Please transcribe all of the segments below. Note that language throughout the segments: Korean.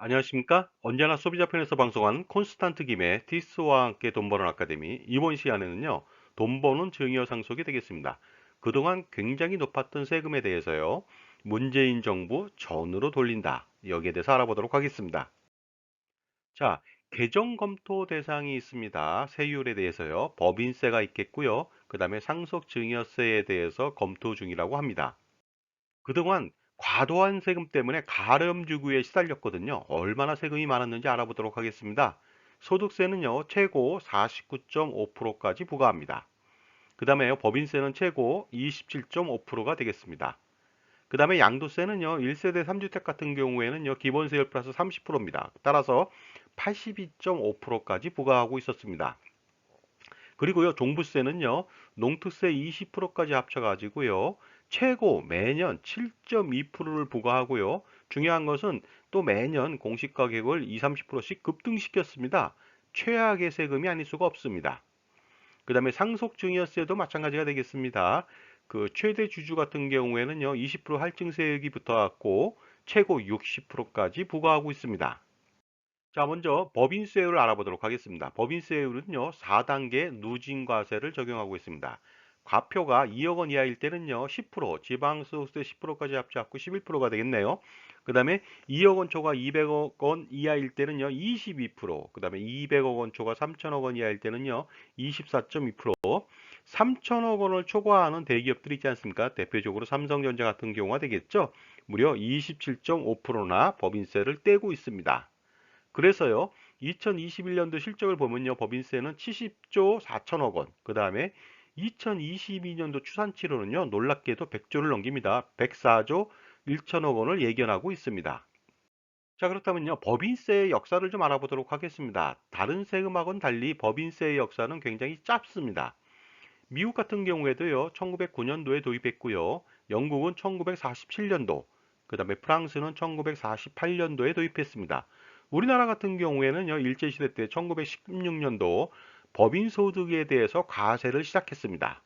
안녕하십니까? 언제나 소비자 편에서 방송하는 콘스탄트 김의 티스와 함께 돈 버는 아카데미. 이번 시간에는요, 돈 버는 증여 상속이 되겠습니다. 그동안 굉장히 높았던 세금에 대해서요, 문재인 정부 전으로 돌린다. 여기에 대해서 알아보도록 하겠습니다. 자, 개정 검토 대상이 있습니다. 세율에 대해서요, 법인세가 있겠고요. 그 다음에 상속 증여세에 대해서 검토 중이라고 합니다. 그동안 과도한 세금 때문에 가렴주구에 시달렸거든요. 얼마나 세금이 많았는지 알아보도록 하겠습니다. 소득세는요, 최고 49.5%까지 부과합니다. 그 다음에 법인세는 최고 27.5%가 되겠습니다. 그 다음에 양도세는요, 1세대 3주택 같은 경우에는요, 기본세율 플러스 30%입니다. 따라서 82.5%까지 부과하고 있었습니다. 그리고요, 종부세는요, 농특세 20%까지 합쳐가지고요, 최고 매년 7.2%를 부과하고요. 중요한 것은 또 매년 공시가격을 2, 30%씩 급등시켰습니다. 최악의 세금이 아닐 수가 없습니다. 그 다음에 상속증여세도 마찬가지가 되겠습니다. 그 최대 주주 같은 경우에는요, 20% 할증세액이 붙어갖고 최고 60%까지 부과하고 있습니다. 자, 먼저 법인세율을 알아보도록 하겠습니다. 법인세율은요, 4단계 누진과세를 적용하고 있습니다. 과표가 2억 원 이하일 때는요, 10%, 지방소득세 10%까지 합쳐갖고 11%가 되겠네요. 그 다음에 2억 원 초과 200억 원 이하일 때는요, 22%, 그 다음에 200억 원 초과 3천억 원 이하일 때는요, 24.2%, 3천억 원을 초과하는 대기업들이 있지 않습니까? 대표적으로 삼성전자 같은 경우가 되겠죠. 무려 27.5%나 법인세를 떼고 있습니다. 그래서요, 2021년도 실적을 보면요, 법인세는 70조 4천억 원, 그 다음에 2022년도 추산치로는요, 놀랍게도 100조를 넘깁니다. 104조 1천억 원을 예견하고 있습니다. 자, 그렇다면요, 법인세의 역사를 좀 알아보도록 하겠습니다. 다른 세금하고는 달리 법인세의 역사는 굉장히 짧습니다. 미국 같은 경우에도요, 1909년도에 도입했고요, 영국은 1947년도, 그 다음에 프랑스는 1948년도에 도입했습니다. 우리나라 같은 경우에는요, 일제시대 때 1916년도 법인소득에 대해서 과세를 시작했습니다.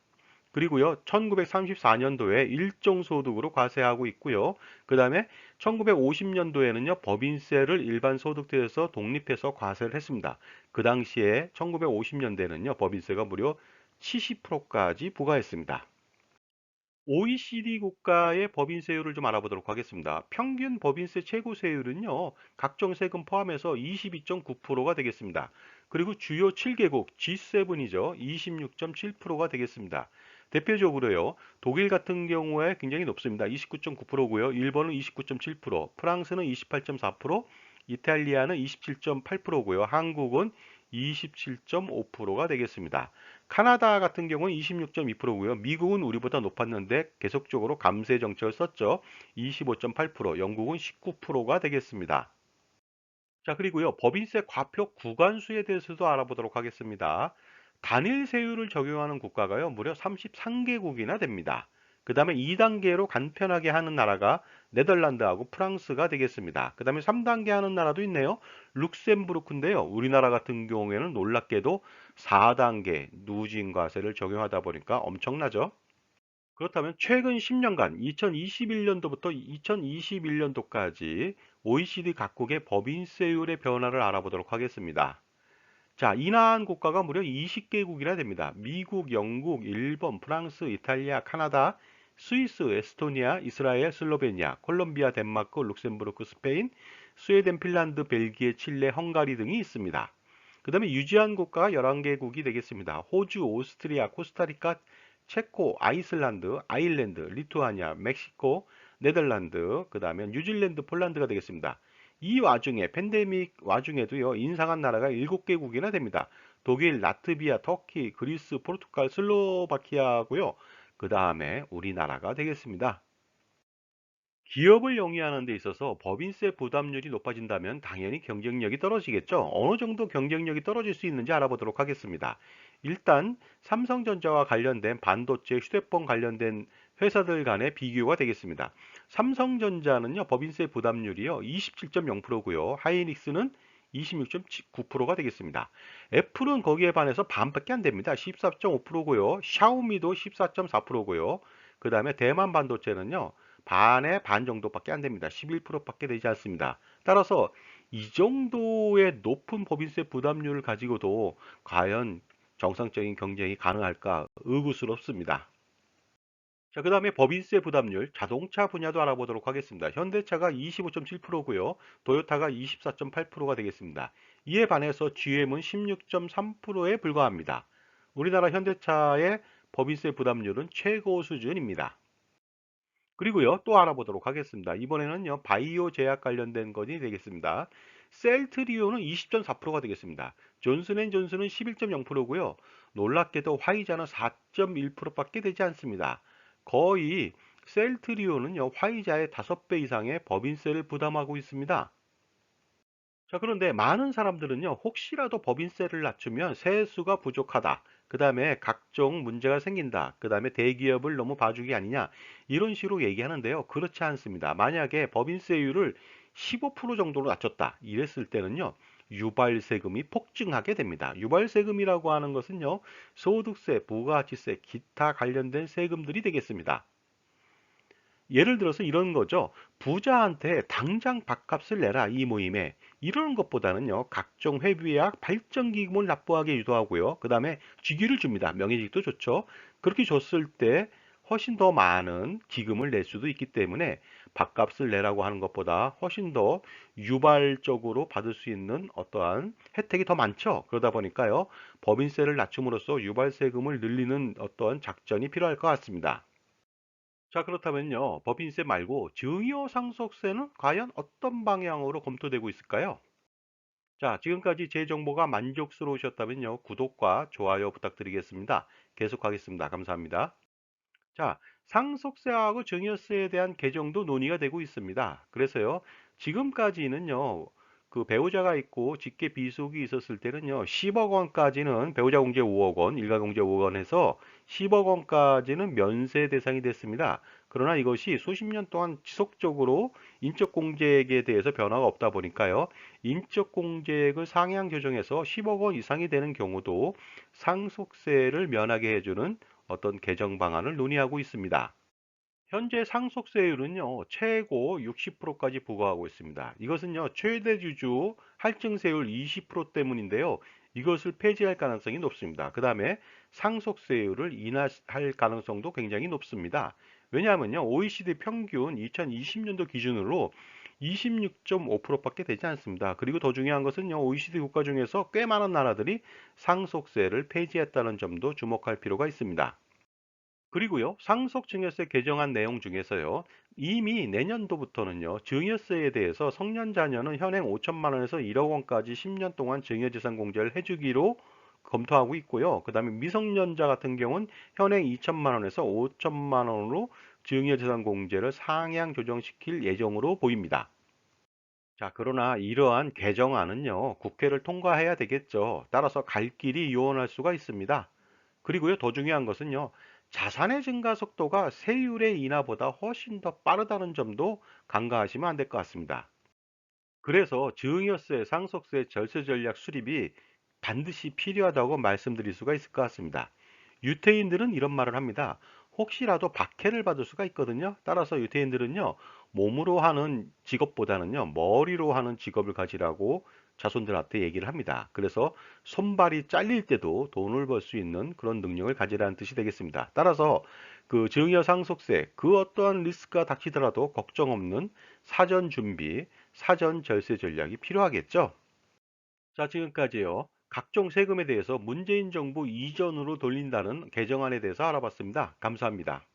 그리고요, 1934년도에 일종소득으로 과세하고 있고요. 그 다음에 1950년도에는요, 법인세를 일반 소득세에서 독립해서 과세를 했습니다. 그 당시에 1950년대는요, 법인세가 무려 70%까지 부과했습니다. OECD 국가의 법인세율을 좀 알아보도록 하겠습니다. 평균 법인세 최고세율은요, 각종 세금 포함해서 22.9%가 되겠습니다. 그리고 주요 7개국 G7이죠. 26.7%가 되겠습니다. 대표적으로요, 독일 같은 경우에 굉장히 높습니다. 29.9%고요. 일본은 29.7%, 프랑스는 28.4%, 이탈리아는 27.8%고요. 한국은 27.5%가 되겠습니다. 카나다 같은 경우는 26.2%고요. 미국은 우리보다 높았는데 계속적으로 감세 정책을 썼죠. 25.8%, 영국은 19%가 되겠습니다. 자, 그리고요, 법인세 과표 구간수에 대해서도 알아보도록 하겠습니다. 단일 세율을 적용하는 국가가요, 무려 33개국이나 됩니다. 그 다음에 2단계로 간편하게 하는 나라가 네덜란드하고 프랑스가 되겠습니다. 그 다음에 3단계 하는 나라도 있네요. 룩셈부르크인데요. 우리나라 같은 경우에는 놀랍게도 4단계 누진과세를 적용하다 보니까 엄청나죠. 그렇다면 최근 10년간 2021년도부터 2021년도까지 OECD 각국의 법인세율의 변화를 알아보도록 하겠습니다. 자, 인하한 국가가 무려 20개국이나 됩니다. 미국, 영국, 일본, 프랑스, 이탈리아, 카나다, 스위스, 에스토니아, 이스라엘, 슬로베니아, 콜롬비아, 덴마크, 룩셈부르크, 스페인, 스웨덴, 핀란드, 벨기에, 칠레, 헝가리 등이 있습니다. 그 다음에 유지한 국가가 11개국이 되겠습니다. 호주, 오스트리아, 코스타리카, 체코, 아이슬란드, 아일랜드, 리투아니아, 멕시코, 네덜란드, 그 다음에 뉴질랜드, 폴란드가 되겠습니다. 이 와중에 팬데믹 와중에도요, 인상한 나라가 7개국이나 됩니다. 독일, 라트비아, 터키, 그리스, 포르투갈, 슬로바키아고요. 그 다음에 우리나라가 되겠습니다. 기업을 영위하는 데 있어서 법인세 부담률이 높아진다면 당연히 경쟁력이 떨어지겠죠. 어느 정도 경쟁력이 떨어질 수 있는지 알아보도록 하겠습니다. 일단 삼성전자와 관련된 반도체, 휴대폰 관련된 회사들 간의 비교가 되겠습니다. 삼성전자는요, 법인세 부담률이요, 27.0%고요. 하이닉스는 26.9%가 되겠습니다. 애플은 거기에 반해서 반밖에 안 됩니다. 14.5%고요. 샤오미도 14.4%고요. 그 다음에 대만 반도체는요, 반의 반 정도밖에 안 됩니다. 11%밖에 되지 않습니다. 따라서 이 정도의 높은 법인세 부담률을 가지고도 과연 정상적인 경쟁이 가능할까 의구스럽습니다. 자, 그 다음에 법인세 부담률 자동차 분야도 알아보도록 하겠습니다. 현대차가 25.7%고요. 도요타가 24.8%가 되겠습니다. 이에 반해서 GM은 16.3%에 불과합니다. 우리나라 현대차의 법인세 부담률은 최고 수준입니다. 그리고요, 또 알아보도록 하겠습니다. 이번에는요, 바이오 제약 관련된 것이 되겠습니다. 셀트리온은 20.4%가 되겠습니다. 존슨앤존슨은 11.0%고요. 놀랍게도 화이자는 4.1%밖에 되지 않습니다. 거의 셀트리온은요, 화이자의 5배 이상의 법인세를 부담하고 있습니다. 자, 그런데 많은 사람들은요, 혹시라도 법인세를 낮추면 세수가 부족하다. 그 다음에 각종 문제가 생긴다. 그 다음에 대기업을 너무 봐주기 아니냐. 이런 식으로 얘기하는데요. 그렇지 않습니다. 만약에 법인세율을 15% 정도로 낮췄다. 이랬을 때는요, 유발세금이 폭증하게 됩니다. 유발세금이라고 하는 것은요, 소득세, 부가가치세, 기타 관련된 세금들이 되겠습니다. 예를 들어서 이런 거죠. 부자한테 당장 밥값을 내라 이 모임에 이러는 것보다는요. 각종 회비약 발전기금을 납부하게 유도하고요. 그 다음에 직위를 줍니다. 명예직도 좋죠. 그렇게 줬을 때 훨씬 더 많은 기금을 낼 수도 있기 때문에 밥값을 내라고 하는 것보다 훨씬 더 유발적으로 받을 수 있는 어떠한 혜택이 더 많죠. 그러다 보니까요. 법인세를 낮춤으로써 유발세금을 늘리는 어떠한 작전이 필요할 것 같습니다. 자, 그렇다면요. 법인세 말고 증여상속세는 과연 어떤 방향으로 검토되고 있을까요? 자, 지금까지 제 정보가 만족스러우셨다면요. 구독과 좋아요 부탁드리겠습니다. 계속하겠습니다. 감사합니다. 자, 상속세하고 증여세에 대한 개정도 논의가 되고 있습니다. 그래서요, 지금까지는요, 그 배우자가 있고 직계 비속이 있었을 때는요, 10억 원까지는 배우자 공제 5억 원, 일가 공제 5억 원 해서 10억 원까지는 면세 대상이 됐습니다. 그러나 이것이 수십 년 동안 지속적으로 인적 공제액에 대해서 변화가 없다 보니까요, 인적 공제액을 상향 조정해서 10억 원 이상이 되는 경우도 상속세를 면하게 해주는 어떤 개정 방안을 논의하고 있습니다. 현재 상속세율은요, 최고 60%까지 부과하고 있습니다. 이것은요, 최대 주주 할증세율 20% 때문인데요. 이것을 폐지할 가능성이 높습니다. 그 다음에 상속세율을 인하할 가능성도 굉장히 높습니다. 왜냐하면요, OECD 평균 2020년도 기준으로 26.5%밖에 되지 않습니다. 그리고 더 중요한 것은요, OECD 국가 중에서 꽤 많은 나라들이 상속세를 폐지했다는 점도 주목할 필요가 있습니다. 그리고요, 상속증여세 개정안 내용 중에서요, 이미 내년도부터는요, 증여세에 대해서 성년 자녀는 현행 5천만 원에서 1억 원까지 10년 동안 증여재산 공제를 해주기로 검토하고 있고요. 그 다음에 미성년자 같은 경우는 현행 2천만 원에서 5천만 원으로 증여재산 공제를 상향 조정시킬 예정으로 보입니다. 자, 그러나 이러한 개정안은요, 국회를 통과해야 되겠죠. 따라서 갈 길이 요원할 수가 있습니다. 그리고요, 더 중요한 것은요, 자산의 증가 속도가 세율의 인하보다 훨씬 더 빠르다는 점도 간과하시면 안 될 것 같습니다. 그래서 증여세, 상속세, 절세 전략 수립이 반드시 필요하다고 말씀드릴 수가 있을 것 같습니다. 유태인들은 이런 말을 합니다. 혹시라도 박해를 받을 수가 있거든요. 따라서 유태인들은요, 몸으로 하는 직업보다는요, 머리로 하는 직업을 가지라고 자손들한테 얘기를 합니다. 그래서 손발이 잘릴 때도 돈을 벌 수 있는 그런 능력을 가지라는 뜻이 되겠습니다. 따라서 그 증여 상속세, 그 어떠한 리스크가 닥치더라도 걱정 없는 사전 준비, 사전 절세 전략이 필요하겠죠. 자, 지금까지요. 각종 세금에 대해서 문재인 정부 이전으로 돌린다는 개정안에 대해서 알아봤습니다. 감사합니다.